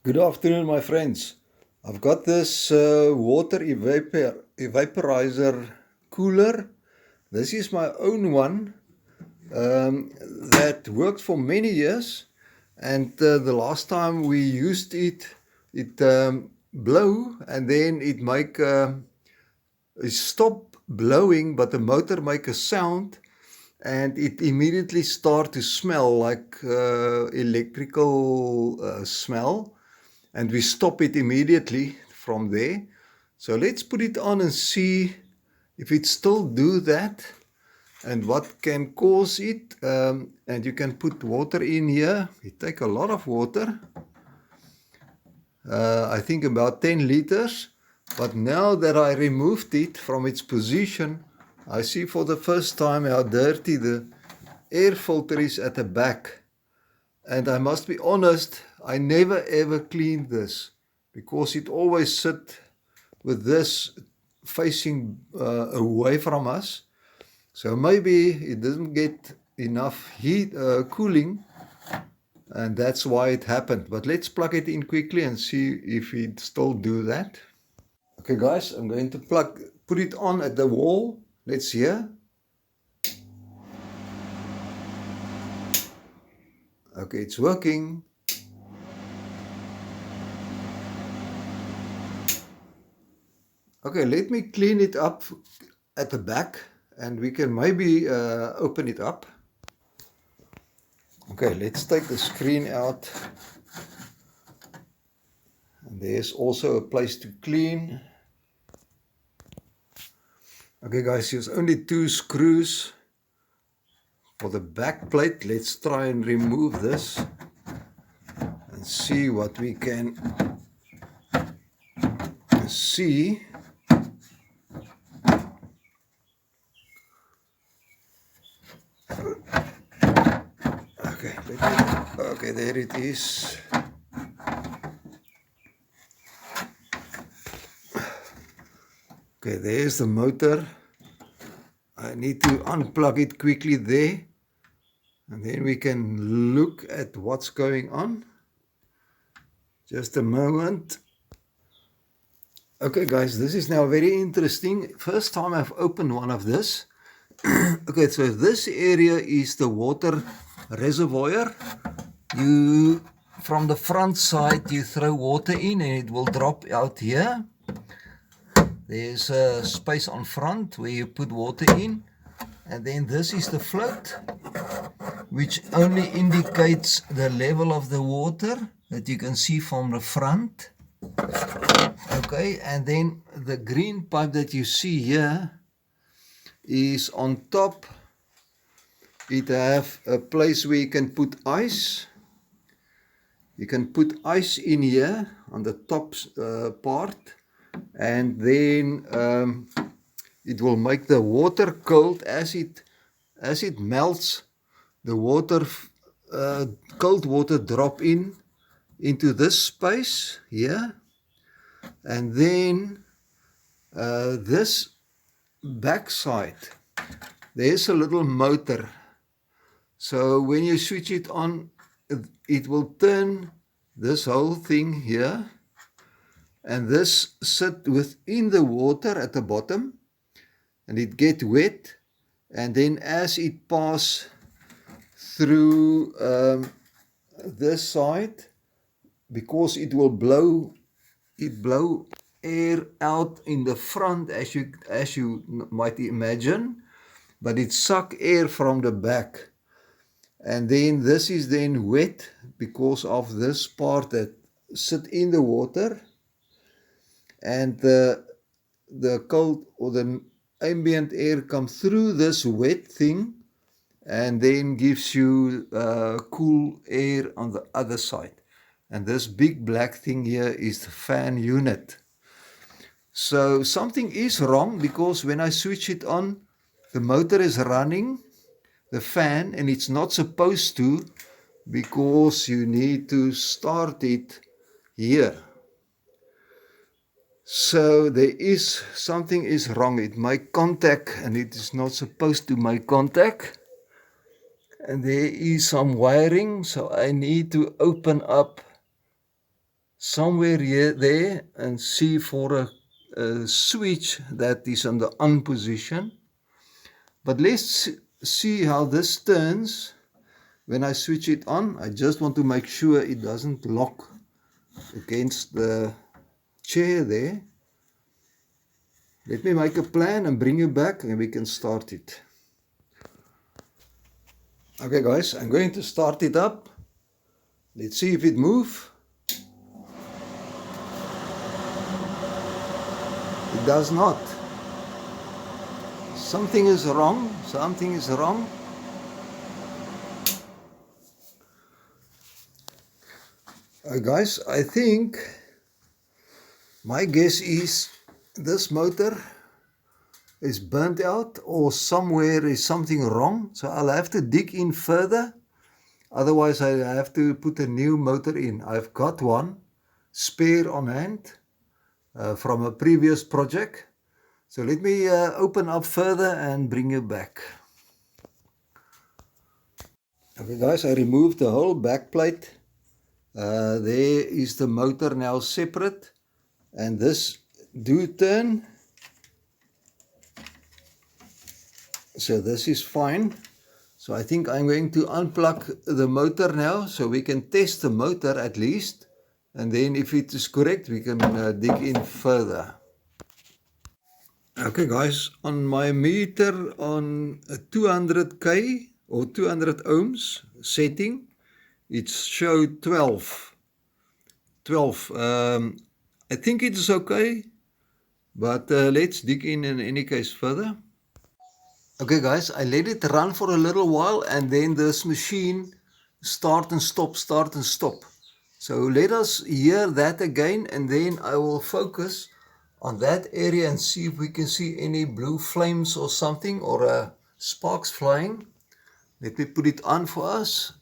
Good afternoon, my friends. I've got this water evaporizer cooler. This is my own one that worked for many years. And the last time we used it, it blew and then it stop blowing, but the motor make a sound and it immediately start to smell like electrical smell. And we stop it immediately from there. So let's put it on and see if it still do that and what can cause it. And you can put water in here. It take a lot of water. I think about 10 liters. But now that I removed it from its position, I see for the first time how dirty the air filter is at the back. And I must be honest, I never ever cleaned this because it always sit with this facing away from us. So maybe it doesn't get enough heat, cooling, and that's why it happened. But let's plug it in quickly and see if it still do that. Okay guys, I'm going to put it on at the wall. Let's hear. Okay, it's working. Okay, let me clean it up at the back and we can maybe open it up. Okay, let's take the screen out. And there's also a place to clean. Okay guys, there's only 2 screws for the back plate. Let's try and remove this and see what we can see. Okay, there it is. Okay, there's the motor. I need to unplug it quickly there. And then we can look at what's going on. Just a moment. Okay guys, this is now very interesting. First time I've opened one of this. Okay, so this area is the water reservoir. From the front side, you throw water in and it will drop out here. There's a space on front where you put water in. And then this is the float, which only indicates the level of the water that you can see from the front. Okay, and then the green pipe that you see here is on top. It have a place where you can put ice. You can put ice in here on the top part, and then it will make the water cold as it melts. The water, cold water, drop into this space here, and then this back side, there's a little motor. So when you switch it on, it will turn this whole thing here, and this sit within the water at the bottom, and it get wet, and then as it pass through this side, because it will blow air out in the front, as you might imagine, but it suck air from the back. And then this is then wet because of this part that sit in the water, and the cold or the ambient air comes through this wet thing and then gives you cool air on the other side. And this big black thing here is the fan unit. So something is wrong, because when I switch it on, the motor is running the fan, and it's not supposed to, because you need to start it here. So something is wrong. It make contact and it is not supposed to make contact. And there is some wiring, so I need to open up somewhere here there and see for a switch that is on the on position. But let's see how this turns when I switch it on. I just want to make sure it doesn't lock against the chair there. Let me make a plan and bring you back and we can start it. Okay guys, I'm going to start it up. Let's see if it moves. It does not. Something is wrong. Something is wrong. Guys, I think my guess is this motor is burnt out or somewhere is something wrong. So I'll have to dig in further. Otherwise I have to put a new motor in. I've got one spare on hand from a previous project. So let me open up further and bring you back. Okay guys, I removed the whole back plate. There is the motor now separate, and this do turn. So this is fine. So I think I'm going to unplug the motor now so we can test the motor at least, and then if it is correct we can dig in further. Okay guys, on my meter on a 200k or 200 ohms setting, it showed 12. I think it is okay, but let's dig in any case further. Okay guys, I let it run for a little while and then this machine start and stop. So let us hear that again and then I will focus on that area and see if we can see any blue flames or something, or sparks flying. Let me put it on for us.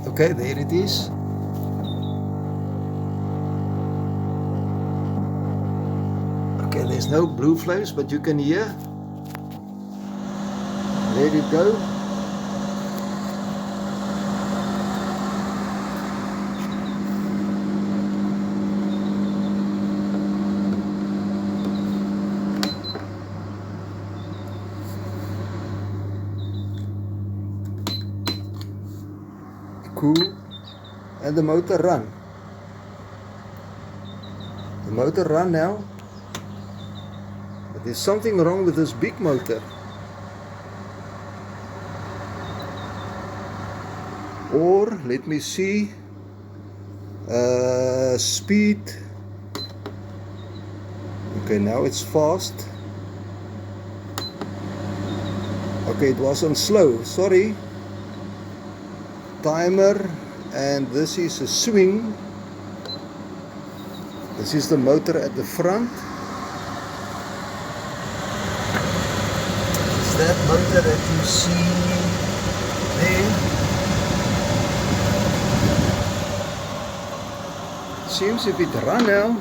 Okay, there it is. Okay, there's no blue flames, but you can hear. Let it go. Cool. And the motor run. The motor run now. But there's something wrong with this big motor. Or let me see. Speed. Okay, now it's fast. Okay, it was on slow. Sorry. Timer, and this is a swing. This is the motor at the front. It's that motor that you see there. It seems if it run now.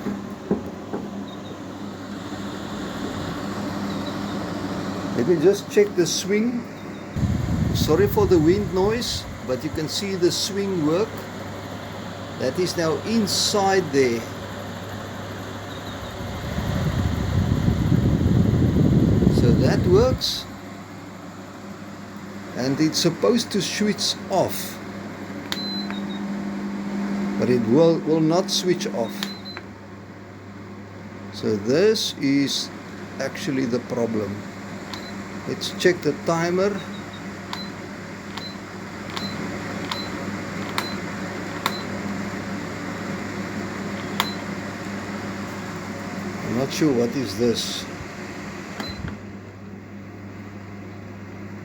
Let me just check the swing. Sorry for the wind noise, but you can see the swing work. That is now inside there. So that works. And it's supposed to switch off. But it will not switch off. So this is actually the problem. Let's check the timer. I'm not sure what is this.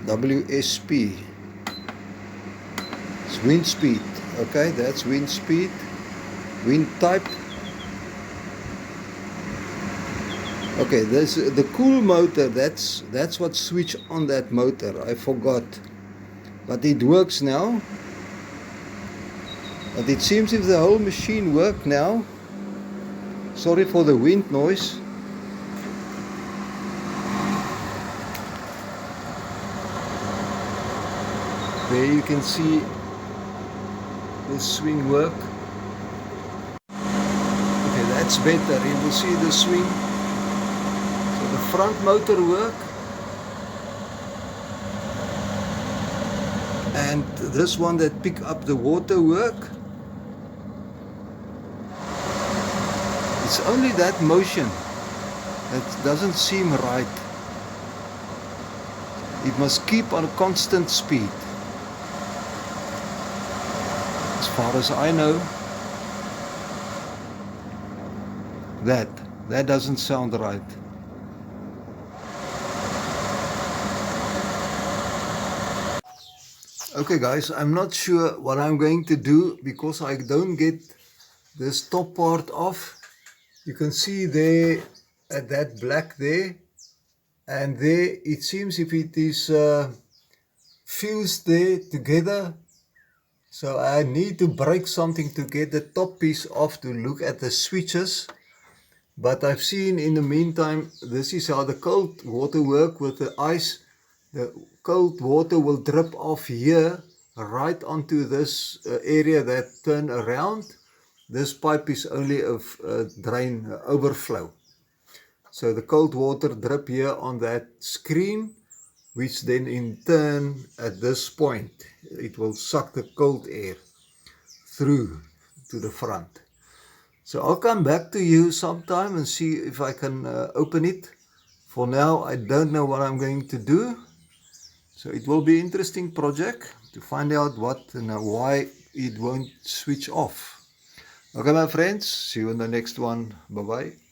WSP. It's wind speed. Okay, that's wind speed. Wind type. Okay, there's the cool motor. That's what switched on that motor. I forgot, but it works now. But it seems if the whole machine worked now. Sorry for the wind noise. There you can see the swing work. Okay, that's better. You will see the swing. So the front motor work. And this one that pick up the water work. It's only that motion that doesn't seem right. It must keep on a constant speed. As far as I know, that doesn't sound right. Okay guys, I'm not sure what I'm going to do because I don't get this top part off. You can see there at that black there, and there it seems if it is fused there together. So I need to break something to get the top piece off to look at the switches. But I've seen in the meantime, this is how the cold water work with the ice. The cold water will drip off here right onto this area that turn around. This pipe is only a drain overflow. So the cold water drip here on that screen, which then in turn at this point, it will suck the cold air through to the front. So I'll come back to you sometime and see if I can open it. For now, I don't know what I'm going to do. So it will be an interesting project to find out what and why it won't switch off. Okay, my friends, see you in the next one. Bye-bye.